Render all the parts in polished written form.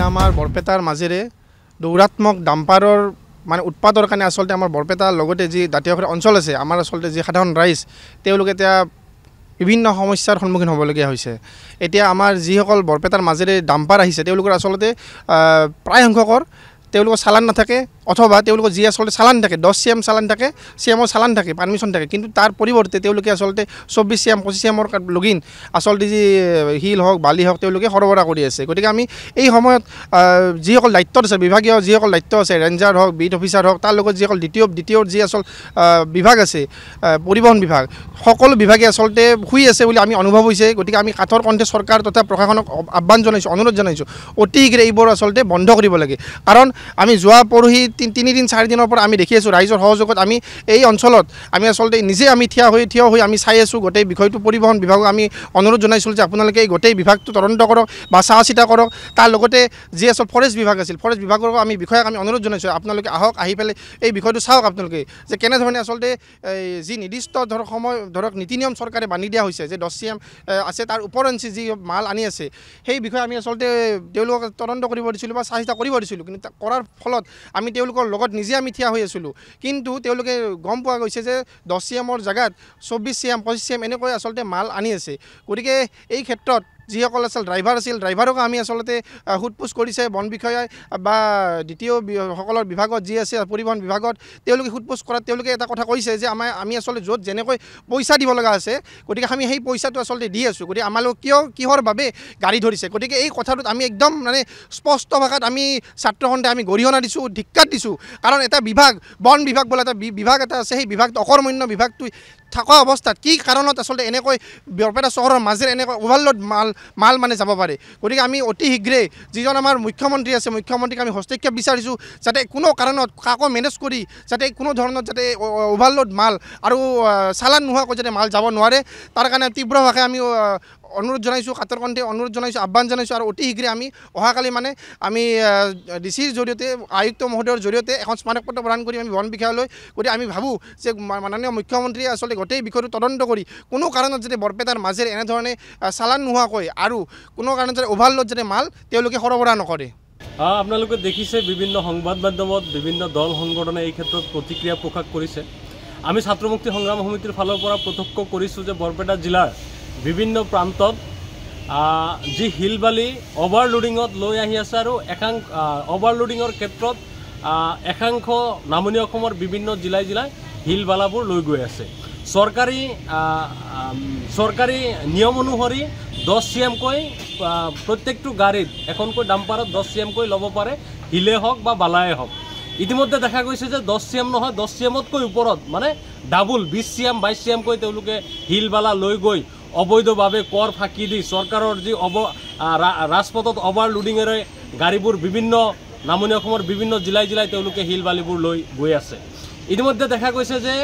এতিয়া আমাৰ বৰপেটাৰ মাজেৰে দৌৰাত্মক ডাম্পাৰৰ মানে উৎপাদৰ কাৰণে আচলতে আমাৰ বৰপেটাৰ লগতে যি দাঁতিকাষৰীয়া অঞ্চল আছে আমাৰ আচলতে যি সাধাৰণ ৰাইজ তেওঁলোকে এতিয়া বিভিন্ন সমস্যাৰ সন্মুখীন হ'বলগীয়া হৈছে। এতিয়া আমাৰ যিসকল বৰপেটাৰ মাজেৰে ডাম্পাৰ আহিছে তেওঁলোকৰ আচলতে প্ৰায় সংখ্যকৰ তেওঁলোকৰ চালান নাথাকে অথবা তেওঁলোকৰ যি আচলতে চালান থাকে 10 CM চালান থাকে CMৰ চালান থাকে পাৰমিশ্যন থাকে, কিন্তু তাৰ পৰিৱৰ্তে তেওঁলোকে আচলতে 24 CM 25 CMৰ লগিন আচলতে যি শিল হওক বালি হওক তেওঁলোকে সৰবৰাহ কৰি আছে। গতিকে আমি এই সময়ত যিসকল দায়িত্বত আছে বিভাগীয় যিসকল দায়িত্ব আছে ৰেঞ্জাৰ হওক বিট অফিচাৰ হওক তাৰ লগত যিসকল দ্বিতীয় যি আচল বিভাগ আছে পৰিবহণ বিভাগ সকলো বিভাগে আচলতে শুই আছে বুলি আমি অনুভৱ হৈছে। গতিকে আমি কাঠৰ কণ্ঠে চৰকাৰ তথা প্ৰশাসনক আহ্বান জনাইছোঁ অনুৰোধ জনাইছোঁ অতি শীঘ্ৰে এইবোৰ আচলতে বন্ধ কৰিব লাগে। কাৰণ আমি যোৱা পৰহি 3 দিন 4 দিনৰ পৰা আমি দেখি আছোঁ ৰাইজৰ সহযোগত আমি এই অঞ্চলত আমি আচলতে নিজে আমি থিয় হৈ আমি চাই আছোঁ গোটেই বিষয়টো পৰিবহণ বিভাগক আমি অনুৰোধ জনাইছোঁ যে আপোনালোকে এই গোটেই বিভাগটো তদন্ত কৰক বা চোৱা চিতা কৰক। তাৰ লগতে যি আচল ফৰেষ্ট বিভাগ আছিল ফৰেষ্ট বিভাগক আমি বিষয়াক আমি অনুৰোধ জনাইছোঁ আপোনালোকে আহক আহি পেলাই এই বিষয়টো চাওক আপোনালোকে যে কেনেধৰণে আচলতে যি নিৰ্দিষ্ট ধৰক নীতি নিয়ম চৰকাৰে বান্ধি দিয়া হৈছে যে 10 CM আছে তাৰ ওপৰঞ্চি যি মাল আনি আছে সেই বিষয়ে আমি আচলতে তেওঁলোকক তদন্ত কৰিব দিছিলোঁ বা চোৱা চিতা কৰিব দিছিলোঁ, কিন্তু কৰাৰ ফলত আমি তেওঁলোকৰ লগত নিজে আমি থিয় হৈ আছিলোঁ। কিন্তু তেওঁলোকে গম পোৱা গৈছে যে 10 CMৰ জেগাত 24 CM 25 CM এনেকৈ আচলতে মাল আনি আছে। গতিকে এই ক্ষেত্ৰত যিসকল আছিল ড্ৰাইভাৰ আছিল ড্ৰাইভাৰকো আমি আচলতে সোধপোছ কৰিছে বন বিষয়াই বা দ্বিতীয় সকলৰ বিভাগত যি আছে পৰিবহণ বিভাগত তেওঁলোকে সোধপোছ কৰাত তেওঁলোকে এটা কথা কৈছে যে আমি আচলতে য'ত যেনেকৈ পইচা দিব লগা আছে গতিকে আমি সেই পইচাটো আচলতে দি আছোঁ, গতিকে আমালোক কিহৰ বাবে গাড়ী ধৰিছে। গতিকে এই কথাটোত আমি একদম মানে স্পষ্ট ভাষাত আমি ছাত্ৰসন্থাই আমি গৰিহণা দিছোঁ ধিক্কাৰ দিছোঁ। কাৰণ এটা বিভাগ বন বিভাগ বোলা এটা বিভাগ এটা আছে সেই বিভাগটো অকৰ্মণ্য বিভাগটো থকা অৱস্থাত কি কাৰণত আচলতে এনেকৈ বৰপেটা চহৰৰ মাজেৰে এনেকৈ অভাৰলোড মাল মানে যাব পাৰে। গতিকে আমি অতি শীঘ্ৰে যিজন আমাৰ মুখ্যমন্ত্ৰী আছে মুখ্যমন্ত্ৰীক আমি হস্তক্ষেপ বিচাৰিছোঁ যাতে কোনো কাৰণত কাকো মেনেজ কৰি যাতে কোনো ধৰণৰ যাতে অভাৰলোড মাল আৰু চালান নোহোৱাকৈ যাতে মাল যাব নোৱাৰে তাৰ কাৰণে তীব্ৰভাৱে আমি অনুৰোধ জনাইছোঁ কাঠৰ কণ্ঠে অনুৰোধ জনাইছোঁ আহ্বান জনাইছোঁ। আৰু অতি শীঘ্ৰে আমি অহাকালি মানে আমি ডিচিৰ জৰিয়তে আয়ুক্ত মহোদয়ৰ জৰিয়তে এখন স্মাৰক পত্ৰ প্ৰদান কৰি আমি বন বিষয়ালৈ। গতিকে আমি ভাবোঁ যে মাননীয় মুখ্যমন্ত্ৰীয়ে আচলতে গোটেই বিষয়টো তদন্ত কৰি কোনো কাৰণত যাতে বৰপেটাৰ মাজেৰে এনেধৰণে চালান নোহোৱাকৈ আৰু কোনো কাৰণত যাতে অভাৰলোড যাতে মাল তেওঁলোকে সৰবৰাহ নকৰে। আপোনালোকে দেখিছে বিভিন্ন সংবাদ মাধ্যমত বিভিন্ন দল সংগঠনে এই ক্ষেত্ৰত প্ৰতিক্ৰিয়া প্ৰকাশ কৰিছে। আমি ছাত্ৰ মুক্তি সংগ্ৰাম সমিতিৰ ফালৰ পৰা প্ৰত্যক্ষ কৰিছোঁ যে বৰপেটা জিলাৰ বিভিন্ন প্ৰান্তত যি শিল বালি অভাৰলোডিঙত লৈ আহি আছে আৰু অভাৰলোডিঙৰ ক্ষেত্ৰত একাংশ নামনি অসমৰ বিভিন্ন জিলাই শিল বালাবোৰ লৈ গৈ আছে। চৰকাৰী নিয়ম অনুসৰি 10 CM কৈ প্ৰত্যেকটো গাড়ীত এখনকৈ ডাম্পাৰত 10 CM কৈ ল'ব পাৰে শিলে হওক বা বালায়ে হওক। ইতিমধ্যে দেখা গৈছে যে 10 CM নহয় 10 CMতকৈ ওপৰত মানে ডাবুল 20 CM 22 CM কৈ তেওঁলোকে শিল বালা লৈ গৈ অবৈধভাৱে কৰ ফাঁকি দি চৰকাৰৰ যি ৰাজপথত অভাৰলোডিঙেৰে গাড়ীবোৰ বিভিন্ন নামনি অসমৰ বিভিন্ন জিলাই তেওঁলোকে শিল বালিবোৰ লৈ গৈ আছে। ইতিমধ্যে দেখা গৈছে যে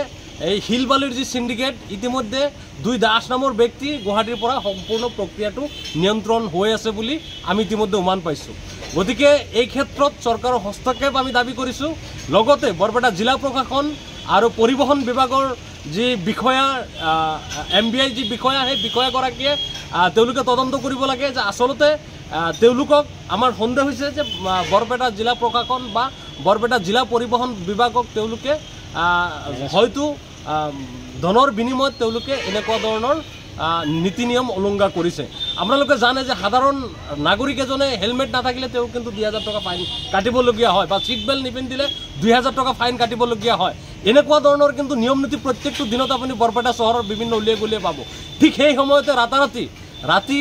এই শিল বালিৰ যি সিন্ডিকেট ইতিমধ্যে 2 দাস নামৰ ব্যক্তি গুৱাহাটীৰ পৰা সম্পূৰ্ণ প্ৰক্ৰিয়াটো নিয়ন্ত্ৰণ হৈ আছে বুলি আমি ইতিমধ্যে উমান পাইছোঁ। গতিকে এই ক্ষেত্ৰত চৰকাৰৰ হস্তক্ষেপ আমি দাবী কৰিছোঁ। লগতে বৰপেটা জিলা প্ৰশাসন আৰু পৰিবহণ বিভাগৰ যি বিষয়া MBI যি বিষয়া সেই বিষয়াগৰাকীয়ে তেওঁলোকে তদন্ত কৰিব লাগে যে আচলতে তেওঁলোকক আমাৰ সন্দেহ হৈছে যে বৰপেটা জিলা প্ৰশাসন বা বৰপেটা জিলা পৰিবহণ বিভাগক তেওঁলোকে হয়তো ধনৰ বিনিময়ত তেওঁলোকে এনেকুৱা ধৰণৰ নীতি নিয়ম উলংঘা কৰিছে। আপোনালোকে জানে যে সাধাৰণ নাগৰিক এজনে হেলমেট নাথাকিলে তেওঁ কিন্তু 2000 টকা ফাইন কাটিবলগীয়া হয় বা চিট বেল্ট নিপিন্ধিলে 2000 টকা ফাইন কাটিবলগীয়া হয়। এনেকুৱা ধৰণৰ কিন্তু নিয়ম নীতি প্ৰত্যেকটো দিনত আপুনি বৰপেটা চহৰৰ বিভিন্ন উলিয়াই পাব। ঠিক সেই সময়তে ৰাতি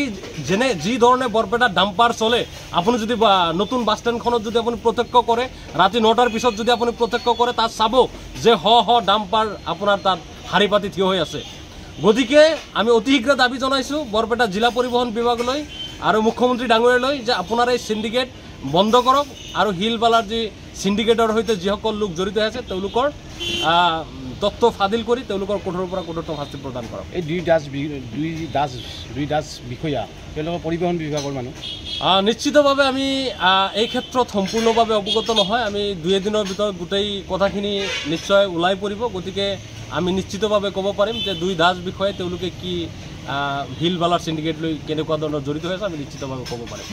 যি ধৰণে বৰপেটা ডাম্পাৰ চলে আপুনি যদি নতুন বাছ ষ্টেণ্ডখনত যদি আপুনি প্ৰত্যক্ষ কৰে ৰাতি 9টাৰ পিছত যদি আপুনি প্ৰত্যক্ষ কৰে তাত চাব যে ডাম্পাৰ আপোনাৰ তাত শাৰী পাতি থিয় হৈ আছে। গতিকে আমি অতি শীঘ্ৰে দাবী জনাইছোঁ বৰপেটা জিলা পৰিবহণ বিভাগলৈ আৰু মুখ্যমন্ত্ৰী ডাঙৰীয়ালৈ যে আপোনাৰ এই সিন্ডিকেট বন্ধ কৰক আৰু শিল বালাৰ যি সিন্ডিকেটৰ সৈতে যিসকল লোক জড়িত আছে তেওঁলোকৰ তথ্য ফাদিল কৰি তেওঁলোকৰ কঠোৰৰ পৰা কঠোৰতম শাস্তি প্ৰদান কৰক। এই দুই দাস বিষয়া তেওঁলোকৰ পৰিবহণ বিভাগৰ মানুহ নিশ্চিতভাৱে আমি এই ক্ষেত্ৰত সম্পূৰ্ণভাৱে অৱগত নহয়। আমি 2 দিনৰ ভিতৰত গোটেই কথাখিনি নিশ্চয় ওলাই পৰিব। গতিকে আমি নিশ্চিতভাৱে ক'ব পাৰিম যে 2 দাস বিষয়ে তেওঁলোকে কি শিল বালাৰ সিন্ডিকেট লৈ কেনেকুৱা ধৰণৰ জড়িত হৈ আছে আমি নিশ্চিতভাৱে ক'ব পাৰিম।